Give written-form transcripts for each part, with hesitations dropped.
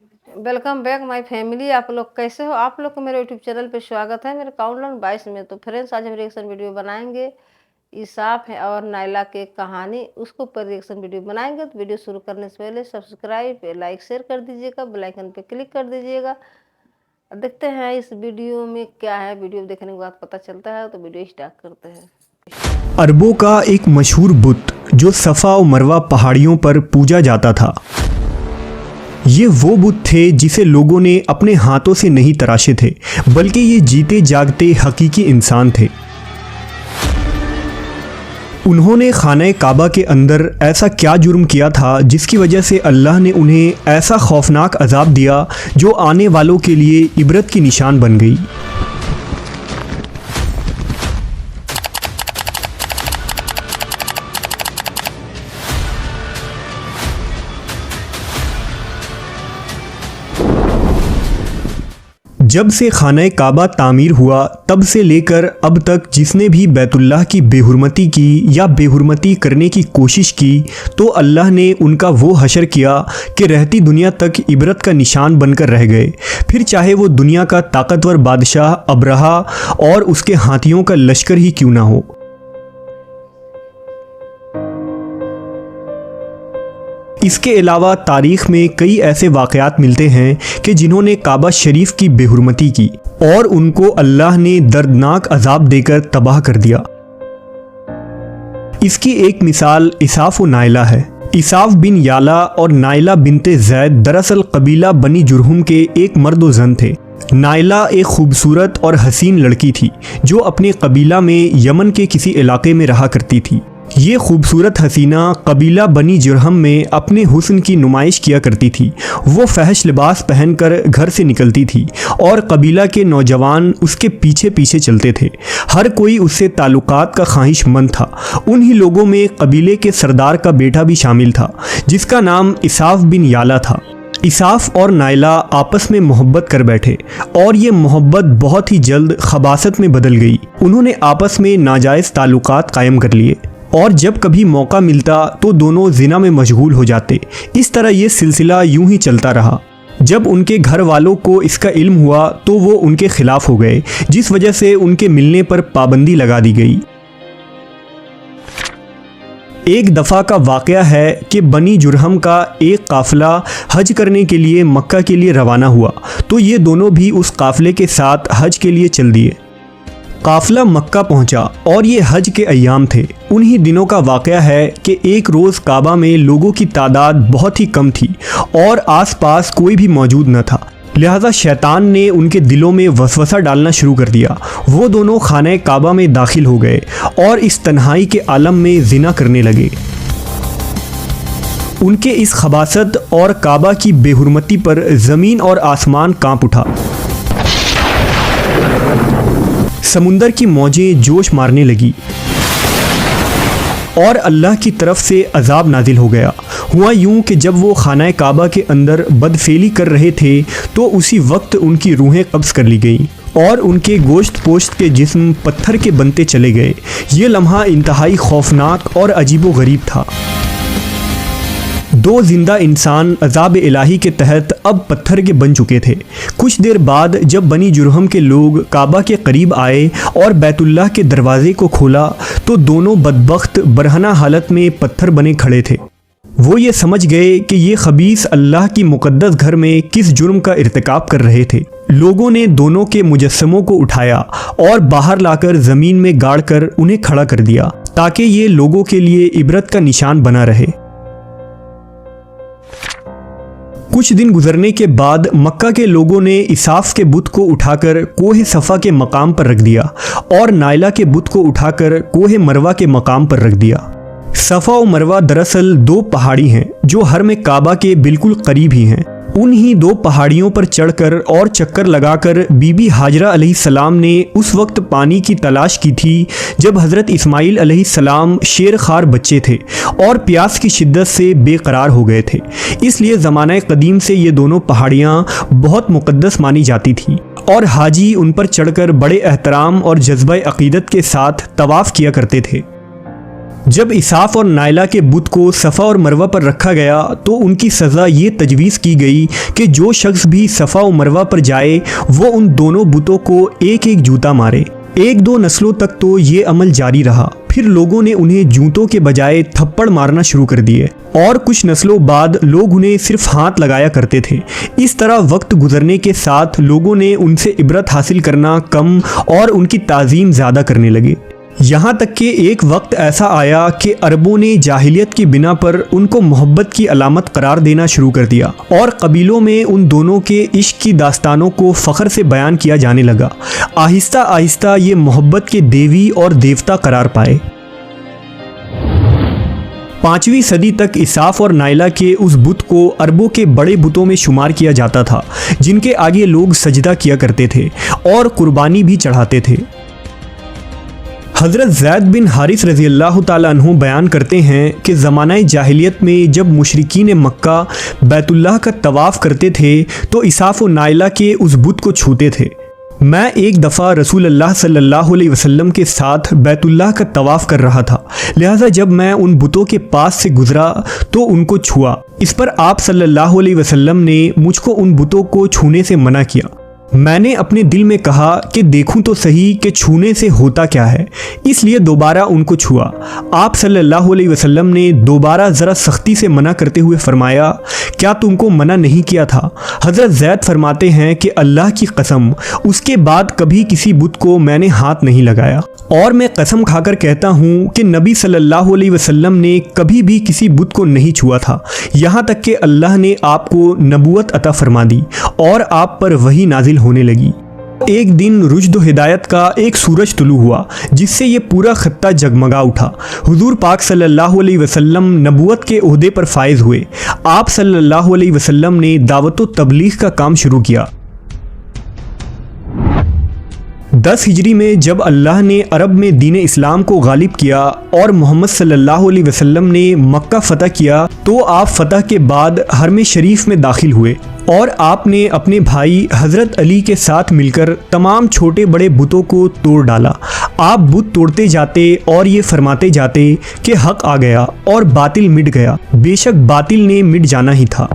Welcome back my family. आप लोग कैसे हो? आप लोग को मेरे यूट्यूब चैनल पे स्वागत है, मेरे काउंटडाउन 22 में। तो फ्रेंड्स, आज हम रिएक्शन वीडियो बनाएंगे इसाफ है और नायला की कहानी, उसको ऊपर रिएक्शन वीडियो बनाएंगे। तो वीडियो शुरू करने से पहले सब्सक्राइब, लाइक, शेयर कर दीजिएगा, बेल आइकन पे क्लिक कर दीजिएगा। देखते हैं इस वीडियो में क्या है। वीडियो देखने के बाद पता चलता है, तो वीडियो स्टार्ट करते हैं। अरबों का एक मशहूर बुत जो सफ़ा और मरवा पहाड़ियों पर पूजा जाता था। ये वो बुत थे जिसे लोगों ने अपने हाथों से नहीं तराशे थे, बल्कि ये जीते जागते हकीकी इंसान थे। उन्होंने खाने काबा के अंदर ऐसा क्या जुर्म किया था जिसकी वजह से अल्लाह ने उन्हें ऐसा खौफनाक अजाब दिया जो आने वालों के लिए इबरत की निशान बन गई। जब से खाना काबा तामीर हुआ तब से लेकर अब तक जिसने भी बैतुल्लाह की बेहुरमती की या बेहुरमती करने की कोशिश की, तो अल्लाह ने उनका वो हशर किया कि रहती दुनिया तक इबरत का निशान बनकर रह गए। फिर चाहे वो दुनिया का ताकतवर बादशाह अबरहा और उसके हाथियों का लश्कर ही क्यों ना हो। इसके अलावा तारीख़ में कई ऐसे वाक़यात मिलते हैं कि जिन्होंने काबा शरीफ की बेहुरमती की और उनको अल्लाह ने दर्दनाक अजाब देकर तबाह कर दिया। इसकी एक मिसाल इसाफ व नायला है। इसाफ बिन याला और नायला बिनते ज़ैद दरअसल कबीला बनी जुरहुम के एक मर्द व ज़न थे। नायला एक खूबसूरत और हसीन लड़की थी जो अपने कबीला में यमन के किसी इलाके में रहा करती थी। ये खूबसूरत हसीना कबीला बनी जुरहम में अपने हुस्न की नुमाइश किया करती थी। वो फहश लिबास पहनकर घर से निकलती थी और कबीला के नौजवान उसके पीछे पीछे चलते थे। हर कोई उससे ताल्लुकात का ख्वाहिशमंद था। उन्हीं लोगों में कबीले के सरदार का बेटा भी शामिल था जिसका नाम इसाफ बिन याला था। इसाफ और नायला आपस में मोहब्बत कर बैठे और ये मोहब्बत बहुत ही जल्द खबासत में बदल गई। उन्होंने आपस में नाजायज़ ताल्लुकात कायम कर लिए और जब कभी मौका मिलता तो दोनों जिना में मशगूल हो जाते। इस तरह ये सिलसिला यूं ही चलता रहा। जब उनके घर वालों को इसका इल्म हुआ तो वो उनके खिलाफ हो गए, जिस वजह से उनके मिलने पर पाबंदी लगा दी गई। एक दफ़ा का वाक़या है कि बनी जुरहम का एक काफ़िला हज करने के लिए मक्का के लिए रवाना हुआ, तो ये दोनों भी उस काफ़िले के साथ हज के लिए चल दिए। काफ़िला मक्का पहुंचा और ये हज के अय्याम थे। उन्हीं दिनों का वाक़या है कि एक रोज़ काबा में लोगों की तादाद बहुत ही कम थी और आसपास कोई भी मौजूद न था। लिहाजा शैतान ने उनके दिलों में वसवसा डालना शुरू कर दिया। वो दोनों खाने काबा में दाखिल हो गए और इस तन्हाई के आलम में ज़िना करने लगे। उनके इस खबासत और काबा की बेहुरमती पर ज़मीन और आसमान कांप उठा। समुंदर की मौजें जोश मारने लगी और अल्लाह की तरफ से अजाब नाजिल हो गया। हुआ यूं कि जब वो खाना काबा के अंदर बदफेली कर रहे थे तो उसी वक्त उनकी रूहें कब्ज़ कर ली गईं और उनके गोश्त पोश्त के जिस्म पत्थर के बनते चले गए। ये लम्हा इंतहाई खौफनाक और अजीबो गरीब था। दो जिंदा इंसान अजाब इलाही के तहत अब पत्थर के बन चुके थे। कुछ देर बाद जब बनी जुरहम के लोग काबा के करीब आए और बैतुल्लाह के दरवाजे को खोला तो दोनों बदबख्त बरहना हालत में पत्थर बने खड़े थे। वो ये समझ गए कि ये खबीस अल्लाह की मुक़द्दस घर में किस जुर्म का इर्तिकाब कर रहे थे। लोगों ने दोनों के मुजस्समों को उठाया और बाहर लाकर ज़मीन में गाड़ कर उन्हें खड़ा कर दिया ताकि ये लोगों के लिए इबरत का निशान बना रहे। कुछ दिन गुजरने के बाद मक्का के लोगों ने इसाफ के बुत को उठाकर कोहे सफ़ा के मकाम पर रख दिया और नायला के बुत को उठाकर कोहे मरवा के मकाम पर रख दिया। सफ़ा और मरवा दरअसल दो पहाड़ी हैं जो हरम काबा के बिल्कुल करीब ही हैं। उन्हीं दो पहाड़ियों पर चढ़कर और चक्कर लगाकर बीबी हाजरा अलैहिस्सलाम ने उस वक्त पानी की तलाश की थी जब हज़रत इस्माइल अलैहिस्सलाम शेर खार बच्चे थे और प्यास की शिद्दत से बेकरार हो गए थे। इसलिए ज़माना कदीम से ये दोनों पहाड़ियाँ बहुत मुक़द्दस मानी जाती थी और हाजी उन पर चढ़कर बड़े एहतराम और जज्बा अक़ीदत के साथ तवाफ़ किया करते थे। जब इसाफ और नाइला के बुत को सफ़ा और मरवा पर रखा गया तो उनकी सज़ा ये तजवीज़ की गई कि जो शख्स भी सफ़ा और मरवा पर जाए वो उन दोनों बुतों को एक एक जूता मारे। एक दो नस्लों तक तो ये अमल जारी रहा, फिर लोगों ने उन्हें जूतों के बजाय थप्पड़ मारना शुरू कर दिए और कुछ नस्लों बाद लोग उन्हें सिर्फ हाथ लगाया करते थे। इस तरह वक्त गुजरने के साथ लोगों ने उनसे इबरत हासिल करना कम और उनकी ताज़ीम ज़्यादा करने लगे। यहाँ तक कि एक वक्त ऐसा आया कि अरबों ने जाहिलियत की बिना पर उनको मोहब्बत की अलामत करार देना शुरू कर दिया और कबीलों में उन दोनों के इश्क की दास्तानों को फ़ख्र से बयान किया जाने लगा। आहिस्ता आहिस्ता ये मोहब्बत के देवी और देवता करार पाए। 5वीं सदी तक इसाफ और नाइला के उस बुत को अरबों के बड़े बुतों में शुमार किया जाता था जिनके आगे लोग सजदा किया करते थे और कुर्बानी भी चढ़ाते थे। हज़रत ज़ैद बिन हारिस रज़ी अल्लाह ताला अन्हु बयान करते हैं कि ज़मानाए जाहिलियत में जब मुशरिकीन मक्का बैतुल्लाह का तवाफ़ करते थे तो इसाफ और नाइला के उस बुत को छूते थे। मैं एक दफ़ा रसूल अल्लाह सल्लल्लाहु अलैहि वसल्लम के साथ बैतुल्लाह का तवाफ़ कर रहा था, लिहाजा जब मैं उन बुतों के पास से गुज़रा तो उनको छुआ। इस पर आप सल्लल्लाहु अलैहि वसल्लम ने मुझको उन बुतों को छूने से मना किया। मैंने अपने दिल में कहा कि देखूं तो सही कि छूने से होता क्या है, इसलिए दोबारा उनको छुआ। आप सल्लल्लाहु अलैहि वसल्लम ने दोबारा ज़रा सख्ती से मना करते हुए फरमाया, क्या तुमको मना नहीं किया था? हज़रत ज़ैद फरमाते हैं कि अल्लाह की कसम उसके बाद कभी किसी बुत को मैंने हाथ नहीं लगाया और मैं कसम खाकर कहता हूँ कि नबी सल्लल्लाहु अलैहि वसल्लम ने कभी भी किसी बुत को नहीं छुआ था, यहाँ तक कि अल्लाह ने आपको नबूवत अता फरमा दी और आप पर वही नाजिल होने लगी। एक दिन रुश्द व हिदायत का एक सूरज तुलू हुआ जिससे ये पूरा खत्ता जगमगा उठा। हुजूर पाक सल्लल्लाहु अलैहि वसल्लम नबूवत के ओहदे पर फायज हुए। आप सल्लल्लाहु अलैहि वसल्लम ने दावत व तबलीग का काम शुरू किया। 10 हिजरी में जब अल्लाह ने अरब में दीन इस्लाम को गालिब किया और मोहम्मद सल्लल्लाहु अलैहि वसल्लम ने मक्का फ़तह किया तो आप फ़तह के बाद हरम शरीफ में दाखिल हुए और आपने अपने भाई हज़रत अली के साथ मिलकर तमाम छोटे बड़े बुतों को तोड़ डाला। आप बुत तोड़ते जाते और ये फरमाते जाते कि हक़ आ गया और बातिल मिट गया। बेशक बातिल ने मिट जाना ही था।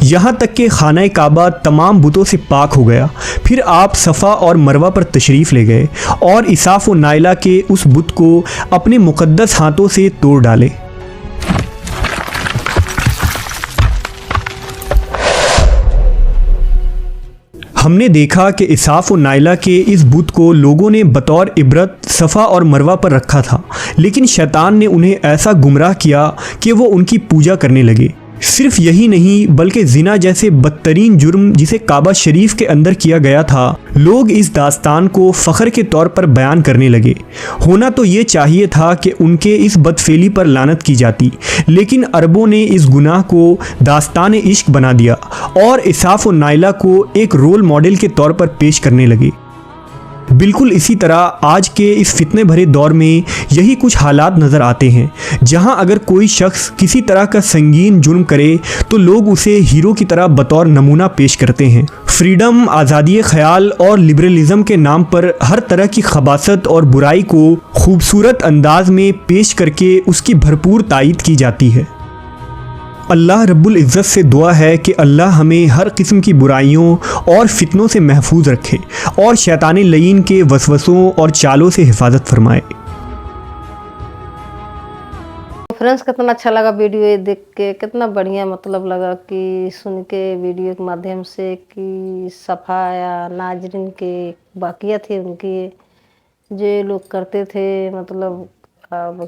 यहाँ तक कि खाना काबा तमाम बुतों से पाक हो गया। फिर आप सफ़ा और मरवा पर तशरीफ़ ले गए और इसाफ व नाइला के उस बुत को अपने मुक़द्दस हाथों से तोड़ डाले। हमने देखा कि इसाफ व नाइला के इस बुत को लोगों ने बतौर इबरत सफ़ा और मरवा पर रखा था, लेकिन शैतान ने उन्हें ऐसा गुमराह किया कि वो उनकी पूजा करने लगे। सिर्फ यही नहीं बल्कि ज़िना जैसे बदतरीन जुर्म जिसे काबा शरीफ के अंदर किया गया था, लोग इस दास्तान को फ़ख्र के तौर पर बयान करने लगे। होना तो ये चाहिए था कि उनके इस बदफेली पर लानत की जाती, लेकिन अरबों ने इस गुनाह को दास्तान इश्क बना दिया और इसाफ व नाइला को एक रोल मॉडल के तौर पर पेश करने लगे। बिल्कुल इसी तरह आज के इस फितने भरे दौर में यही कुछ हालात नज़र आते हैं, जहां अगर कोई शख्स किसी तरह का संगीन जुर्म करे तो लोग उसे हीरो की तरह बतौर नमूना पेश करते हैं। फ्रीडम, आज़ादी ख़याल और लिबरलिज़म के नाम पर हर तरह की खबासत और बुराई को खूबसूरत अंदाज में पेश करके उसकी भरपूर तायीद की जाती है। अल्लाह रब्बुल इज़्ज़त से दुआ है कि अल्लाह हमें हर किस्म की बुराइयों और फितनों से महफूज रखे और शैतान लईन के वसवसों और चालों से हिफाजत फरमाए। फ्रेंड्स, कितना अच्छा लगा वीडियो ये देख के, कितना बढ़िया मतलब लगा कि सुन के वीडियो के माध्यम से कि सफ़ा या नाजरीन के वाक़िया थे उनकी जो लोग करते थे। मतलब अब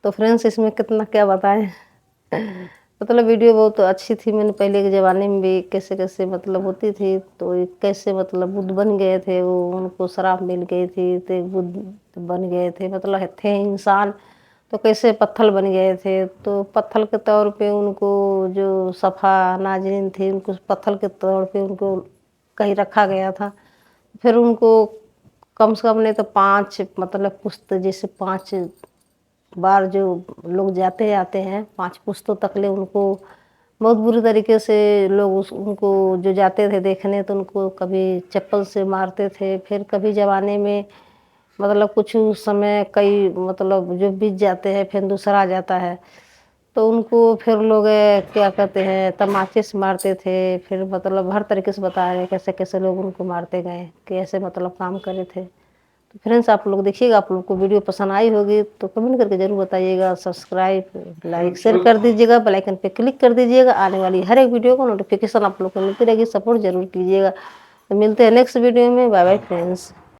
तो फ्रेंड्स इसमें कितना क्या बताएं। मतलब वीडियो बहुत अच्छी थी। मैंने पहले के ज़माने में भी कैसे कैसे मतलब होती थी, तो कैसे मतलब बुद्ध बन गए थे, वो उनको शराब मिल गई थी तो एक बुद्ध बन गए थे। मतलब थे इंसान तो कैसे पत्थर बन गए थे, तो पत्थर के तौर पे उनको जो सफ़ा नाजरीन थे उनको पत्थर के तौर पे उनको कहीं रखा गया था। फिर उनको कम से कम नहीं तो 5 मतलब पुश्त, जैसे 5 बार जो लोग जाते आते हैं 5 पुश्तों तक ले उनको बहुत बुरी तरीके से लोग उनको जो जाते थे देखने तो उनको कभी चप्पल से मारते थे। फिर कभी ज़माने में मतलब कुछ समय कई मतलब जो बीत जाते हैं फिर दूसरा आ जाता है, तो उनको फिर लोग क्या कहते हैं तमाचे से मारते थे। फिर मतलब हर तरीके से बता रहे हैं कैसे कैसे लोग उनको मारते गए, कैसे मतलब काम करे थे। तो फ्रेंड्स आप लोग देखिएगा, आप लोग को वीडियो पसंद आई होगी तो कमेंट करके ज़रूर बताइएगा। सब्सक्राइब लाइक शेयर कर दीजिएगा, बेल आइकन पे क्लिक कर दीजिएगा। आने वाली हर एक वीडियो को नोटिफिकेशन आप लोग को मिलती रहेगी। सपोर्ट जरूर कीजिएगा। तो मिलते हैं नेक्स्ट वीडियो में। Bye bye friends.